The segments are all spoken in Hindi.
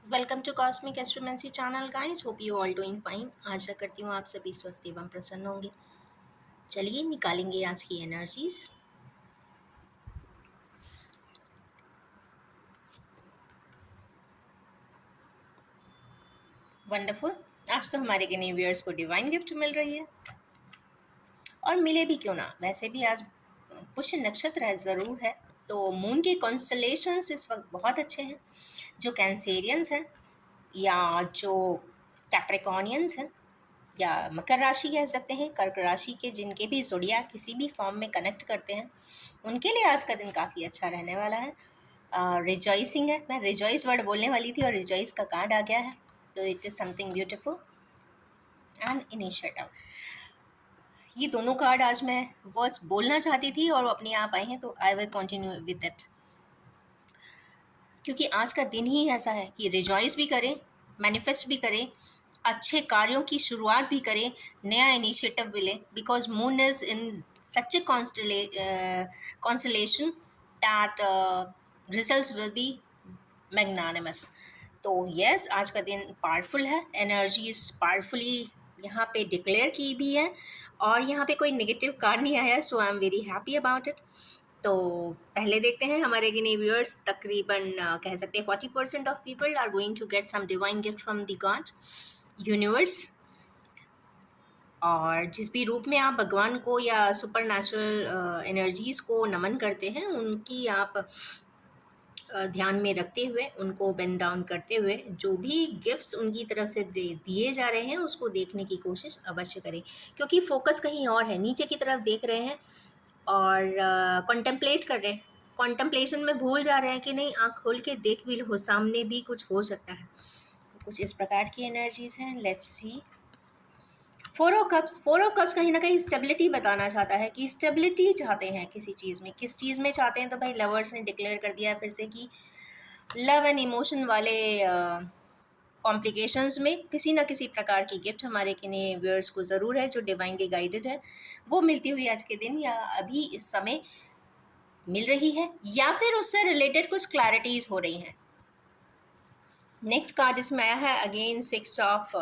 Welcome to cosmic astromancy channel guys. Hope you all doing fine. आशा करती हूँ आप सभी स्वस्थ एवं प्रसन्न होंगे। चलिए निकालेंगे आज की एनर्जीज। वंडरफुल। आज तो हमारे के न्यू ईयर्स को डिवाइन गिफ्ट मिल रही है, और मिले भी क्यों ना, वैसे भी आज पुष्य नक्षत्र है, ज़रूर है। तो मून के कॉन्स्टलेशंस इस वक्त बहुत अच्छे हैं। जो कैंसेरियंस हैं या जो कैप्रिकॉनियंस हैं या मकर राशि कह सकते हैं, कर्क राशि के जिनके भी ज़ोडिया किसी भी फॉर्म में कनेक्ट करते हैं, उनके लिए आज का दिन काफ़ी अच्छा रहने वाला है। रिजॉइसिंग है, मैं रिजॉइस वर्ड बोलने वाली थी और रिजॉइस का कार्ड आ गया है। तो it is something beautiful and initiative. ये दोनों कार्ड आज मैं वर्ड्स बोलना चाहती थी और वो अपने आप आए हैं, तो I will continue with it. क्योंकि आज का दिन ही ऐसा है कि रिजॉइस भी करें, मैनिफेस्ट भी करें, अच्छे कार्यों की शुरुआत भी करें, नया इनिशिएटिव भी लें, because moon is in such A constellation that results will be magnanimous. तो यस, आज का दिन पावरफुल है, एनर्जीज पावरफुली यहाँ पे डिक्लेयर की भी है, और यहाँ पे कोई नेगेटिव कार्ड नहीं आया, so I am very happy about it. तो पहले देखते हैं हमारे गिनी व्यूअर्स, तकरीबन कह सकते हैं 40% of people are going to get some divine gift from the god universe. और जिस भी रूप में आप भगवान को या सुपर नेचुरल एनर्जीज को नमन करते हैं, उनकी आप ध्यान में रखते हुए, उनको बेंड डाउन करते हुए, जो भी गिफ्ट्स उनकी तरफ से दिए जा रहे हैं उसको देखने की कोशिश अवश्य करें। क्योंकि फोकस कहीं और है, नीचे की तरफ देख रहे हैं और कॉन्टेम्पलेट कर रहे हैं, कॉन्टेम्पलेशन में भूल जा रहे हैं कि नहीं, आँख खोल के देख भी लो, सामने भी कुछ हो सकता है। तो कुछ इस प्रकार की एनर्जीज हैं। Let's see. Four of cups कहीं ना कहीं स्टेबिलिटी बताना चाहता है, कि स्टेबिलिटी चाहते हैं किसी चीज़ में। किस चीज़ में चाहते हैं, तो भाई लवर्स ने डिक्लेयर कर दिया है फिर से कि लव एंड इमोशन वाले कॉम्प्लिकेशंस में किसी ना किसी प्रकार की गिफ्ट हमारे किन्हीं व्यूअर्स को ज़रूर है, जो डिवाइनली गाइडेड है, वो मिलती हुई आज के दिन या अभी इस समय मिल रही है, या फिर उससे रिलेटेड कुछ क्लैरिटीज हो रही हैं। नेक्स्ट कार्ड इसमें आया है अगेन 6 ऑफ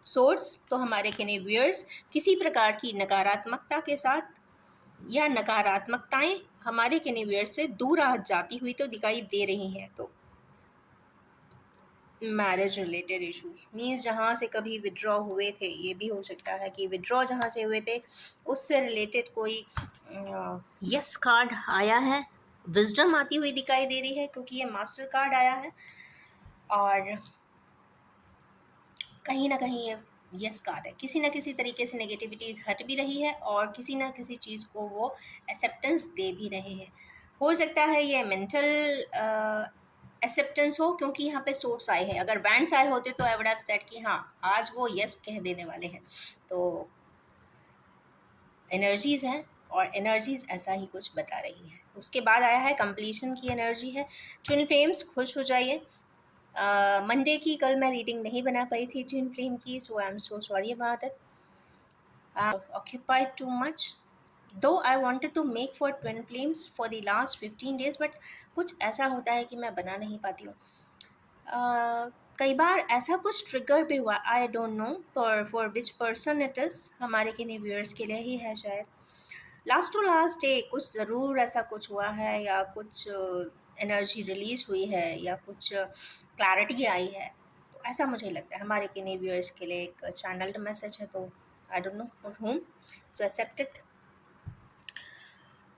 सोर्ड्स। तो हमारे किन्हीं व्यूअर्स किसी प्रकार की नकारात्मकता के साथ या नकारात्मकताएं हमारे किन्हीं व्यूअर्स से दूर जाती हुई तो दिखाई दे रही हैं। तो मैरिज रिलेटेड इश्यूज मीन्स जहाँ से कभी विड्रॉ हुए थे, ये भी हो सकता है कि विड्रॉ जहाँ से हुए थे उससे रिलेटेड कोई यस कार्ड आया है, विजडम आती हुई दिखाई दे रही है, क्योंकि ये मास्टर कार्ड आया है। और कहीं ना कहीं ये यस कार्ड है, किसी ना किसी तरीके से नेगेटिविटीज हट भी रही है और किसी ना किसी चीज़ को वो एक्सेप्टेंस दे भी रहे हैं। हो सकता है ये मेंटल एक्सेप्टेंस हो, क्योंकि यहाँ पे सोर्स आए हैं। अगर बैंड्स आए होते तो आई वुड हैव सेड कि हाँ, आज वो यस कह देने वाले हैं। तो एनर्जीज हैं, और एनर्जीज ऐसा ही कुछ बता रही है। उसके बाद आया है कंप्लीशन की एनर्जी है। ट्विन फ्लेम्स, खुश हो जाइए। मंडे की कल मैं रीडिंग नहीं बना पाई थी ट्विन फ्लेम की, so I am so sorry about it. Occupied too much, though I wanted to make for twin flames for the last 15 days, but कुछ ऐसा होता है कि मैं बना नहीं पाती हूँ। कई बार ऐसा कुछ ट्रिगर भी हुआ, आई don't know for which person it is, हमारे किन्हीं व्यूअर्स के लिए ही है शायद। लास्ट टू लास्ट डे कुछ ज़रूर ऐसा कुछ हुआ है, या कुछ एनर्जी रिलीज हुई है, या कुछ क्लैरिटी आई है। तो ऐसा मुझे लगता है हमारे किन्हीं व्यूअर्स के लिए एक चैनल्ड मैसेज है। तो I don't know for whom, so accept it.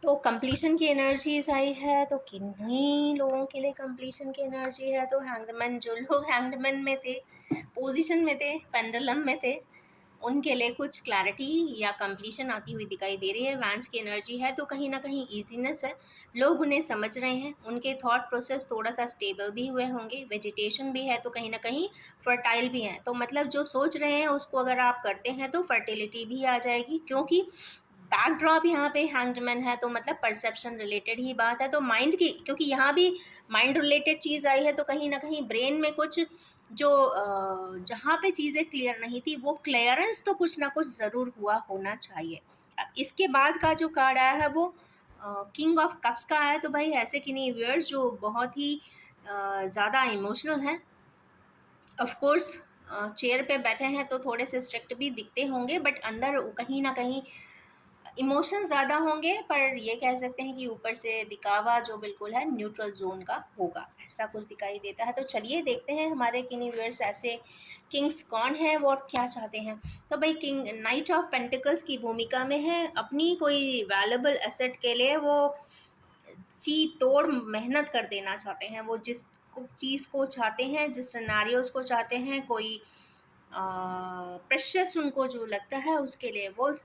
तो कंप्लीशन की एनर्जीज आई है, तो किन्हीं लोगों के लिए कंप्लीशन की एनर्जी है। तो हैंगमैन, जो लोग हैंगमैन में थे, पोजीशन में थे, पेंडुलम में थे, उनके लिए कुछ क्लैरिटी या कंप्लीशन आती हुई दिखाई दे रही है। वैंस की एनर्जी है, तो कहीं ना कहीं ईजीनेस है, लोग उन्हें समझ रहे हैं, उनके थॉट प्रोसेस थोड़ा सा स्टेबल भी हुए होंगे, वेजिटेशन भी है, तो कहीं ना कहीं फर्टाइल भी हैं। तो मतलब जो सोच रहे हैं उसको अगर आप करते हैं तो फर्टिलिटी भी आ जाएगी, क्योंकि बैकड्रॉप यहाँ पे हैंगमैन है, तो मतलब परसेप्शन रिलेटेड ही बात है। तो माइंड की, क्योंकि यहाँ भी माइंड रिलेटेड चीज़ आई है, तो कहीं ना कहीं ब्रेन में कुछ जो जहाँ पे चीज़ें क्लियर नहीं थी, वो क्लियरेंस तो कुछ ना कुछ ज़रूर हुआ होना चाहिए। अब इसके बाद का जो कार्ड आया है वो किंग ऑफ कप्स का है। तो भाई ऐसे किन्हीं व्यूअर्स जो बहुत ही ज़्यादा इमोशनल हैं, ऑफ कोर्स चेयर पे बैठे हैं तो थोड़े से स्ट्रिक्ट भी दिखते होंगे, बट अंदर कहीं ना कहीं इमोशन ज़्यादा होंगे, पर ये कह सकते हैं कि ऊपर से दिखावा जो बिल्कुल है न्यूट्रल जोन का होगा, ऐसा कुछ दिखाई देता है। तो चलिए देखते हैं हमारे किनिवर्स ऐसे किंग्स कौन है, वो क्या चाहते हैं। तो भाई किंग नाइट ऑफ पेंटिकल्स की भूमिका में है, अपनी कोई वैल्यूबल एसेट के लिए वो जी तोड़ मेहनत कर देना चाहते हैं। वो जिस चीज़ को चाहते हैं, जिस सिनेरियोस को चाहते हैं, कोई प्रेशस उनको जो लगता है उसके लिए वो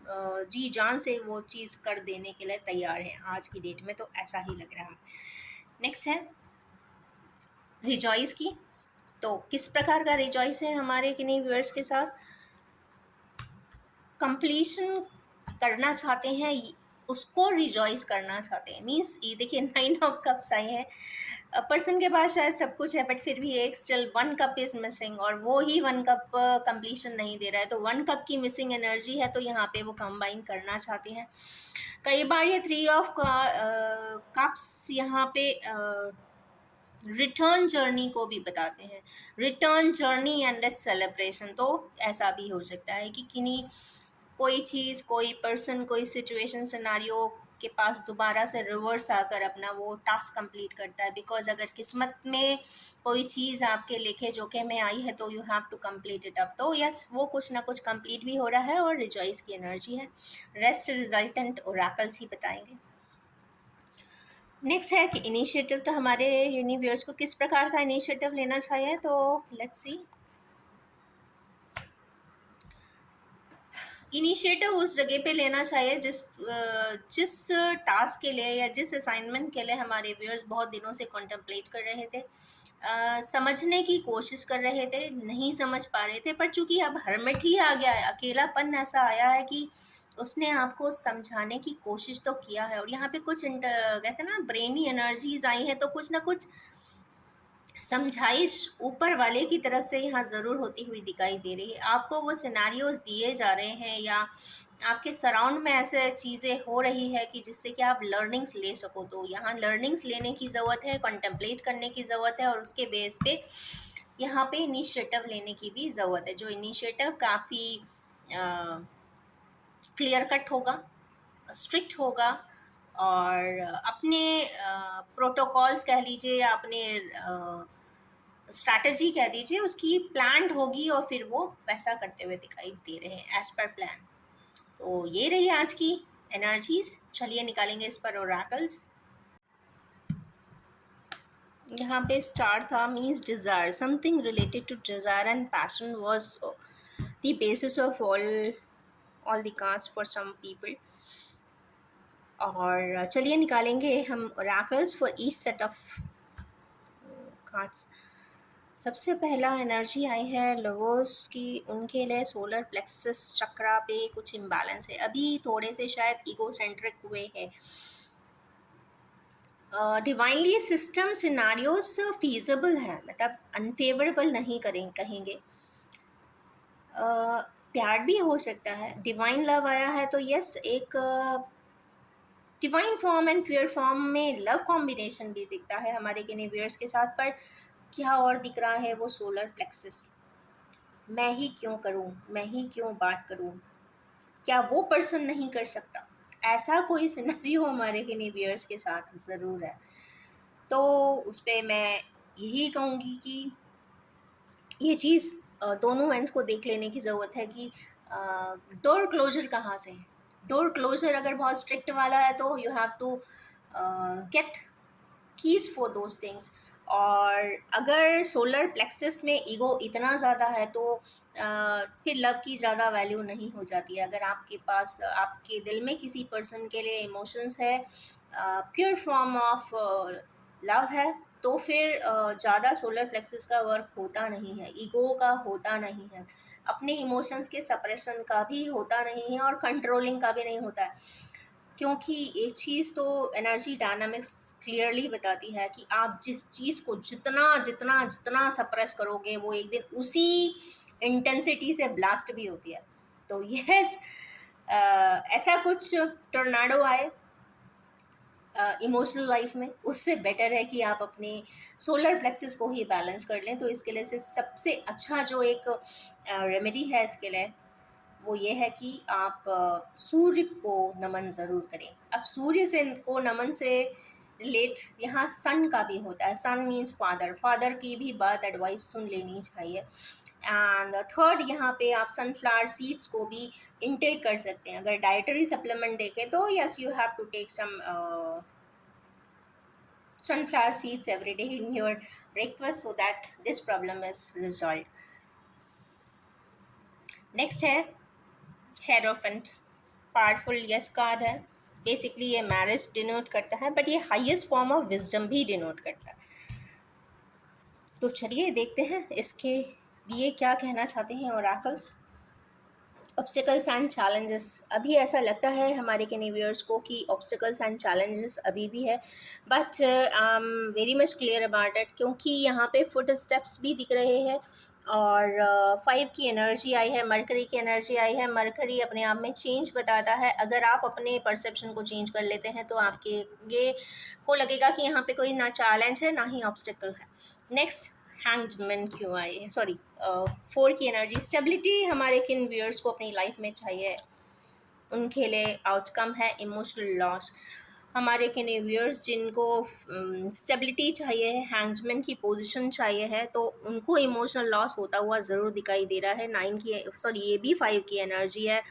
जी जान से वो चीज़ कर देने के लिए तैयार हैं आज की डेट में, तो ऐसा ही लग रहा है। नेक्स्ट है रिजॉइस की। तो किस प्रकार का रिजॉइस है हमारे किन्हीं व्यूअर्स के साथ, कंप्लीशन करना चाहते हैं, उसको रिजॉइस करना चाहते हैं। मीन्स ये देखिए 9 ऑफ कप्स आई है, पर्सन के पास शायद सब कुछ है बट फिर भी एक स्टिल 1 कप इज मिसिंग, और वो ही 1 कप कंप्लीशन नहीं दे रहा है, तो 1 कप की मिसिंग एनर्जी है, तो यहाँ पे वो कंबाइन करना चाहते हैं। कई बार ये 3 ऑफ कप्स यहाँ पे रिटर्न जर्नी को भी बताते हैं, return journey and it's celebration. तो ऐसा भी हो सकता है कि किन्हीं कोई चीज़, कोई पर्सन, कोई सिचुएशन, सिनारियो के पास दोबारा से रिवर्स आकर अपना वो टास्क कंप्लीट करता है, बिकॉज अगर किस्मत में कोई चीज़ आपके लिखे जोखे में आई है तो you have to complete it up. तो यस, वो कुछ ना कुछ कंप्लीट भी हो रहा है और रिजॉइस की एनर्जी है। रेस्ट रिजल्टेंट ओरेकल्स ही बताएंगे। नेक्स्ट है कि इनिशिएटिव, तो हमारे यूनिवर्स को किस प्रकार का इनिशिएटिव लेना चाहिए, तो लेट्स सी। इनिशिएटिव उस जगह पे लेना चाहिए जिस टास्क के लिए या जिस असाइनमेंट के लिए हमारे व्यूअर्स बहुत दिनों से कॉन्टेम्पलेट कर रहे थे, समझने की कोशिश कर रहे थे, नहीं समझ पा रहे थे, पर चूंकि अब हरमिट ही आ गया है, अकेलापन ऐसा आया है कि उसने आपको समझाने की कोशिश तो किया है, और यहाँ पे कुछ कहते हैं ना ब्रेनी एनर्जीज आई है, तो कुछ ना कुछ समझाइश ऊपर वाले की तरफ से यहाँ ज़रूर होती हुई दिखाई दे रही है। आपको वो सिनारियोज दिए जा रहे हैं या आपके सराउंड में ऐसे चीज़ें हो रही है कि जिससे कि आप लर्निंग्स ले सको, तो यहाँ लर्निंग्स लेने की ज़रूरत है, कॉन्टेम्पलेट करने की ज़रूरत है, और उसके बेस पे यहाँ पे इनिशिएटिव लेने की भी ज़रूरत है, जो इनिशिएटिव काफ़ी क्लियर कट होगा, स्ट्रिक्ट होगा, और अपने प्रोटोकॉल्स कह लीजिए या अपने स्ट्रैटेजी कह दीजिए उसकी प्लान्ड होगी, और फिर वो वैसा करते हुए दिखाई दे रहे हैं एज पर प्लान। तो ये रही आज की एनर्जीज। चलिए निकालेंगे इस पर ओरेकल्स। यहाँ पे स्टार था means desire, something related to desire and passion was the basis of all the cards for some people. और चलिए निकालेंगे हम oracles for each set of cards. सबसे पहला एनर्जी आई है लोगोस की, उनके लिए सोलर प्लेक्सस चक्रा पे कुछ इम्बैलेंस है, अभी थोड़े से शायद ईगो सेंट्रिक हुए हैं। डिवाइनली सिस्टम सिनारियोस फीजिबल है, मतलब अनफेवरेबल नहीं कहेंगे। प्यार भी हो सकता है, डिवाइन लव आया है, तो यस एक divine form and pure form में लव कॉम्बिनेशन भी दिखता है हमारे किनिवर्स के साथ। पर क्या और दिख रहा है, वो सोलर प्लेक्सस, मैं ही क्यों करूं, मैं ही क्यों बात करूं, क्या वो पर्सन नहीं कर सकता, ऐसा कोई सिनेरियो हमारे किनिवर्स के साथ ज़रूर है। तो उस पर मैं यही कहूँगी कि ये चीज़ दोनों एंड्स को देख लेने की ज़रूरत है कि डोर क्लोजर कहाँ से है। डोर क्लोजर अगर बहुत स्ट्रिक्ट वाला है तो you have to get keys for those things, और अगर सोलर प्लेक्सस में ईगो इतना ज़्यादा है तो फिर लव की ज़्यादा वैल्यू नहीं हो जाती है। अगर आपके पास आपके दिल में किसी पर्सन के लिए इमोशंस है, प्योर फॉर्म ऑफ लव है, तो फिर ज़्यादा सोलर प्लेक्सस का वर्क होता नहीं है, ईगो का होता नहीं है, अपने इमोशंस के सप्रेशन का भी होता नहीं है, और कंट्रोलिंग का भी नहीं होता है। क्योंकि एक चीज़ तो एनर्जी डायनामिक्स क्लियरली बताती है कि आप जिस चीज़ को जितना जितना जितना सप्रेस करोगे वो एक दिन उसी इंटेंसिटी से ब्लास्ट भी होती है। तो यस, ऐसा कुछ टोर्नाडो आए, इमोशनल लाइफ में, उससे बेटर है कि आप अपने सोलर प्लेक्सिस को ही बैलेंस कर लें। तो इसके लिए से सबसे अच्छा जो एक रेमेडी है इसके लिए, वो ये है कि आप सूर्य को नमन ज़रूर करें। अब सूर्य से को नमन से रिलेट यहाँ सन का भी होता है। सन मीन्स फादर, फादर की भी बात एडवाइस सुन लेनी चाहिए। एंड थर्ड, यहाँ पे आप सनफ्लावर सीड्स को भी इनटेक कर सकते हैं। अगर डाइटरी सप्लीमेंट देखें तो yes, you have to take some sunflower seeds every day in your breakfast so that this problem is resolved. Next है हेरोफेंट, पावरफुल यस कार्ड है। बेसिकली ये मैरिज डिनोट करता है, बट ये हाईएस्ट फॉर्म ऑफ विजडम भी डिनोट करता है। तो चलिए देखते हैं इसके लिए क्या कहना चाहते हैं ओरेकल्स। ऑब्स्टिकल्स एंड चैलेंजेस, अभी ऐसा लगता है हमारे कैनिवियर्स को कि ऑब्स्टिकल्स एंड चैलेंजेस अभी भी है, but I am very much clear about it, क्योंकि यहाँ पे फुट स्टेप्स भी दिख रहे हैं और 5 की एनर्जी आई है, मरकरी की एनर्जी आई है। मरकरी अपने आप में चेंज बताता है। अगर आप अपने परसेप्शन को चेंज कर लेते हैं तो आपके ये को लगेगा कि यहाँ पे कोई ना चैलेंज है ना ही ऑब्स्टिकल है। नेक्स्ट हैंग्ड मैन क्यों आई है, सॉरी 4 की एनर्जी, स्टेबिलिटी हमारे किन व्यूअर्स को अपनी लाइफ में चाहिए, उनके लिए आउटकम है इमोशनल लॉस। हमारे किन व्यूअर्स जिनको स्टेबिलिटी चाहिए है, हैंग्डमैन की पोजीशन चाहिए है, तो उनको इमोशनल लॉस होता हुआ ज़रूर दिखाई दे रहा है। 9 की, सॉरी ये भी 5 की एनर्जी है।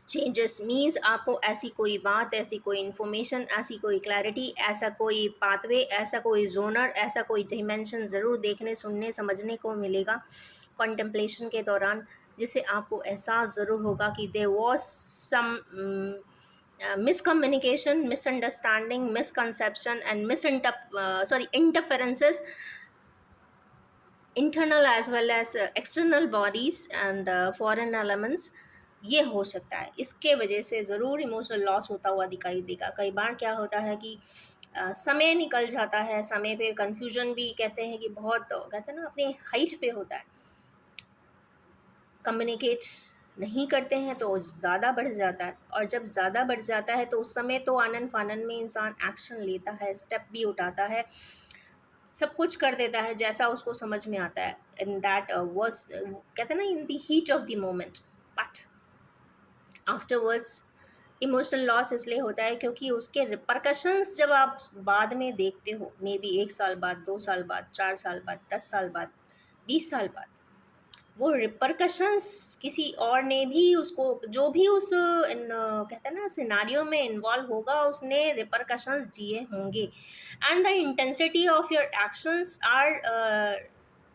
चेंजेस मीन्स आपको ऐसी कोई बात, ऐसी कोई इन्फॉर्मेशन, ऐसी कोई क्लैरिटी, ऐसा कोई पाथवे, ऐसा कोई जोनर, ऐसा कोई डायमेंशन ज़रूर देखने, सुनने, समझने को मिलेगा कॉन्टेम्पलेशन के दौरान, जिससे आपको एहसास ज़रूर होगा कि there was some miscommunication, misunderstanding, misconception and interferences, internal as well as external bodies and foreign elements, ये हो सकता है। इसके वजह से ज़रूर इमोशनल लॉस होता हुआ दिखाई देगा। कई बार क्या होता है कि समय निकल जाता है, समय पे कंफ्यूजन भी कहते हैं कि बहुत, कहते हैं ना, अपने हाइट पे होता है। कम्युनिकेट नहीं करते हैं तो ज़्यादा बढ़ जाता है, और जब ज़्यादा बढ़ जाता है तो उस समय तो आनन फानन में इंसान एक्शन लेता है, स्टेप भी उठाता है, सब कुछ कर देता है जैसा उसको समझ में आता है, इन दैट वर्स, कहते हैं ना, in the heat of the moment. But afterwards emotional loss इसलिए होता है क्योंकि उसके रिपरकशंस जब आप बाद में देखते हो, मे बी 1 साल बाद, 2 साल बाद, 4 साल बाद, 10 साल बाद, 20 साल बाद, वो रिपरकशंस किसी और ने भी उसको, जो भी उस कहते हैं ना सिनारियो में इन्वॉल्व होगा, उसने रिपरकशंस जिए होंगे, and the intensity of your actions are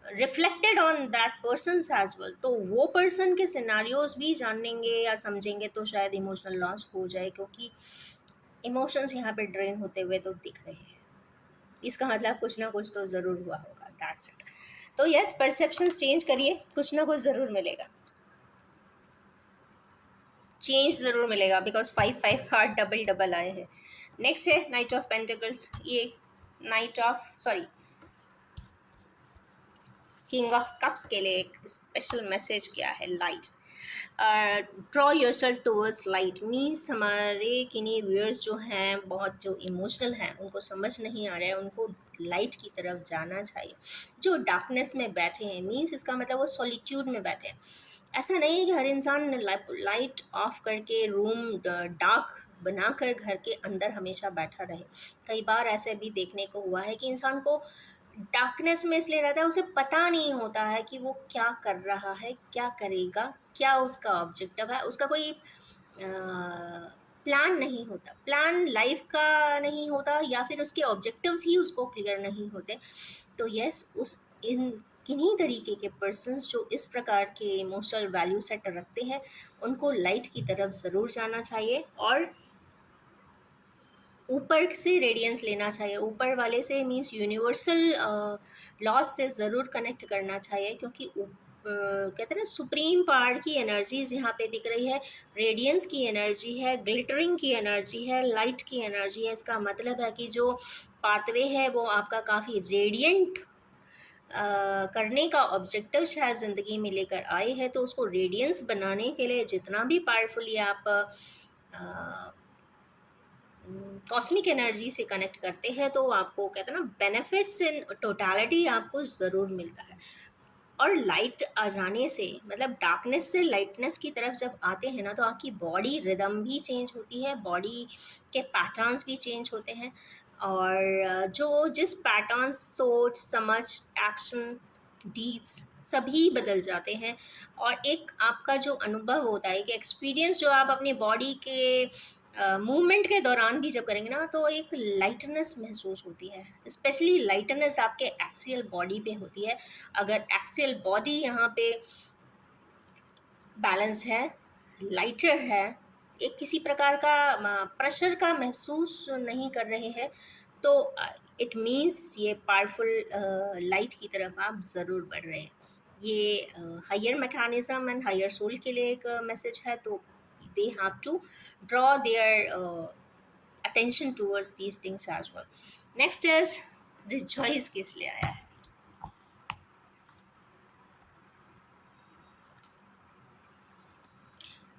reflected on that person as well. तो वो पर्सन के सिनारियोज भी जानेंगे या समझेंगे तो शायद इमोशनल लॉस हो जाए, क्योंकि इमोशंस यहाँ पे ड्रेन होते हुए तो दिख रहे हैं। इसका मतलब कुछ ना कुछ तो ज़रूर हुआ होगा, दैट्स इट। तो यस, परसेप्शंस चेंज करिए, कुछ ना कुछ ज़रूर मिलेगा, चेंज ज़रूर मिलेगा, बिकॉज 5 कार्ड डबल डबल आए हैं। नेक्स्ट है नाइट ऑफ पेंटिकल्स। ये night of, sorry, king of cups के लिए एक स्पेशल मैसेज क्या है, light. Draw your self towards light means हमारे किन्हीं व्यूअर्स जो हैं, बहुत जो इमोशनल हैं, उनको समझ नहीं आ रहा है, उनको लाइट की तरफ जाना चाहिए। जो डार्कनेस में बैठे हैं मीन्स इसका मतलब वो सॉलिट्यूड में बैठे हैं। ऐसा नहीं है कि हर इंसान लाइट ऑफ करके रूम डार्क बनाकर घर के अंदर हमेशा बैठा रहे। कई बार ऐसे भी देखने को हुआ है कि इंसान को डार्कनेस में इसलिए रहता है, उसे पता नहीं होता है कि वो क्या कर रहा है, क्या करेगा, क्या उसका ऑब्जेक्टिव है, उसका कोई प्लान नहीं होता, प्लान लाइफ का नहीं होता, या फिर उसके ऑब्जेक्टिव्स ही उसको क्लियर नहीं होते। तो यस, उस इन किन्हीं तरीके के पर्सन्स जो इस प्रकार के इमोशनल वैल्यू सेट रखते हैं, उनको लाइट की तरफ ज़रूर जाना चाहिए और ऊपर से रेडियंस लेना चाहिए। ऊपर वाले से मीन्स यूनिवर्सल लॉस से ज़रूर कनेक्ट करना चाहिए, क्योंकि कहते हैं ना, सुप्रीम पावर की एनर्जीज यहाँ पे दिख रही है, रेडियंस की एनर्जी है, ग्लिटरिंग की एनर्जी है, लाइट की एनर्जी है। इसका मतलब है कि जो पाथवे है वो आपका काफ़ी रेडियंट करने का ऑब्जेक्टिव शायद ज़िंदगी में लेकर आए हैं। तो उसको रेडियंस बनाने के लिए जितना भी पावरफुली आप कॉस्मिक एनर्जी से कनेक्ट करते हैं तो आपको कहते हैं ना बेनिफिट्स इन टोटलिटी आपको ज़रूर मिलता है। और लाइट आ जाने से मतलब डार्कनेस से लाइटनेस की तरफ जब आते हैं ना तो आपकी बॉडी रिदम भी चेंज होती है, बॉडी के पैटर्न्स भी चेंज होते हैं। और जो जिस पैटर्न, सोच, समझ, एक्शन, डीड्स सभी बदल जाते हैं। और एक आपका जो अनुभव होता है, एक एक्सपीरियंस जो आप अपनी बॉडी के मूवमेंट के दौरान भी जब करेंगे ना तो एक लाइटनेस महसूस होती है। स्पेशली लाइटनेस आपके एक्सियल बॉडी पे होती है। अगर एक्सियल बॉडी यहाँ पे बैलेंस है, लाइटर है, एक किसी प्रकार का प्रेशर का महसूस नहीं कर रहे हैं, तो इट मीन्स ये पावरफुल लाइट की तरफ आप ज़रूर बढ़ रहे हैं। ये higher mechanism and higher soul के लिए एक मैसेज है। तो they have to draw their attention towards these things as well. Next is rejoice किस लिए आया है?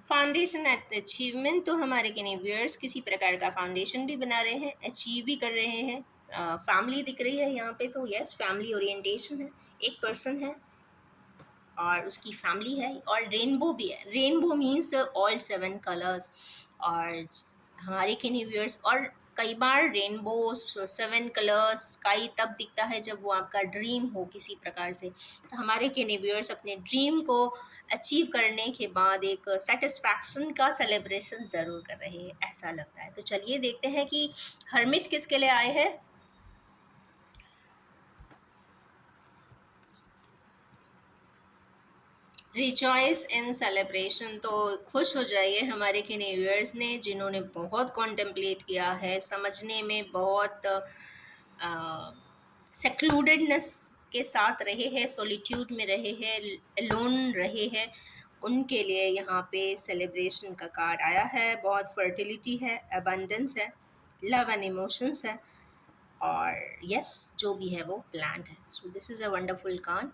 Foundation at achievement. तो हमारे के व्यूअर्स किसी प्रकार का फाउंडेशन भी बना रहे हैं, अचीव भी कर रहे हैं। फैमिली दिख रही है यहाँ पे, तो यस फैमिली ओरिएंटेशन है। एक पर्सन है और उसकी फैमिली है, और रेनबो भी है। Rainbow means all 7 colours. और हमारे के व्यूअर्स, और कई बार रेनबो 7 कलर्स स्काई तब दिखता है जब वो आपका ड्रीम हो किसी प्रकार से। तो हमारे के व्यूअर्स अपने ड्रीम को अचीव करने के बाद एक सेटिस्फैक्शन का सेलिब्रेशन ज़रूर कर रहे हैं, ऐसा लगता है। तो चलिए देखते हैं कि हर्मिट किसके लिए आए हैं। रिजॉइस इन सेलिब्रेशन। तो खुश हो जाइए हमारे के व्यूअर्स ने, जिन्होंने बहुत कॉन्टेम्पलेट किया है, समझने में बहुत सेक्लूडेडनेस के साथ रहे हैं, सॉलिट्यूड में रहे हैं, अलोन रहे हैं। उनके लिए यहाँ पे सेलिब्रेशन का कार्ड आया है। बहुत फर्टिलिटी है, अबंडेंस है, लव एंड इमोशंस है, और यस जो भी है वो प्लान्ड है। So this is a wonderful card.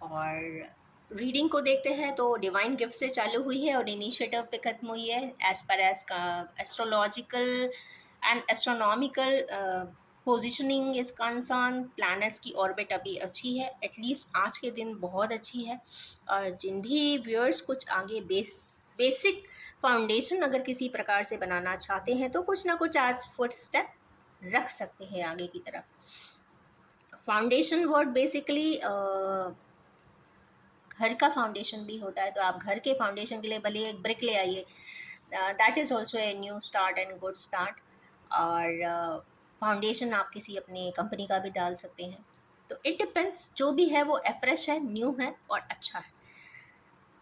और रीडिंग को देखते हैं तो डिवाइन गिफ्ट से चालू हुई है और इनिशिएटिव पे ख़त्म हुई है। एज पर एज का एस्ट्रोलॉजिकल एंड एस्ट्रोनॉमिकल पोजिशनिंग इस कंसर्न, प्लैनेट्स की ऑर्बिट अभी अच्छी है, एटलीस्ट आज के दिन बहुत अच्छी है। और जिन भी व्यूअर्स कुछ आगे बेसिक फाउंडेशन अगर किसी प्रकार से बनाना चाहते हैं तो कुछ ना कुछ आज फुट स्टेप रख सकते हैं आगे की तरफ। फाउंडेशन वर्ड बेसिकली घर का फाउंडेशन भी होता है। तो आप घर के फाउंडेशन के लिए भले एक ब्रिक ले आइए, that is also a new start and good start. और फाउंडेशन आप किसी अपनी कंपनी का भी डाल सकते हैं। तो इट डिपेंड्स, जो भी है वो फ्रेश है, न्यू है और अच्छा है।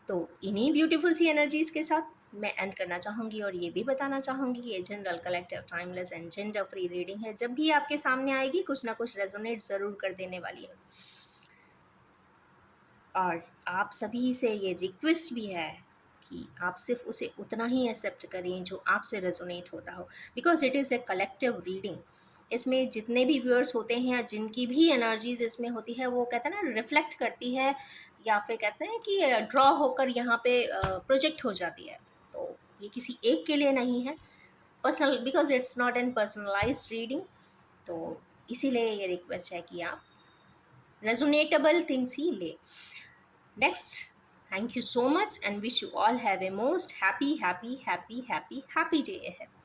तो इन्हीं ब्यूटीफुल सी एनर्जीज़ के साथ मैं एंड करना चाहूँगी, और ये भी बताना चाहूँगी कि ये general, collective, timeless and gender free reading है। जब भी आपके सामने आएगी कुछ ना कुछ रेजोनेट ज़रूर कर देने वाली है। और आप सभी से ये रिक्वेस्ट भी है कि आप सिर्फ उसे उतना ही एक्सेप्ट करें जो आपसे रेजोनेट होता हो, because it is a collective reading. इसमें जितने भी व्यूअर्स होते हैं, जिनकी भी एनर्जीज इसमें होती है, वो कहते हैं ना रिफ्लेक्ट करती है, या फिर कहते हैं कि ड्रॉ होकर यहाँ पे प्रोजेक्ट हो जाती है। तो ये किसी एक के लिए नहीं है personal, because it's not an personalised reading. तो इसीलिए ये रिक्वेस्ट है कि आप रेजोनेटेबल थिंग्स ही ले। Next, thank you so much and wish you all have a most happy, happy, happy, happy, happy day ahead.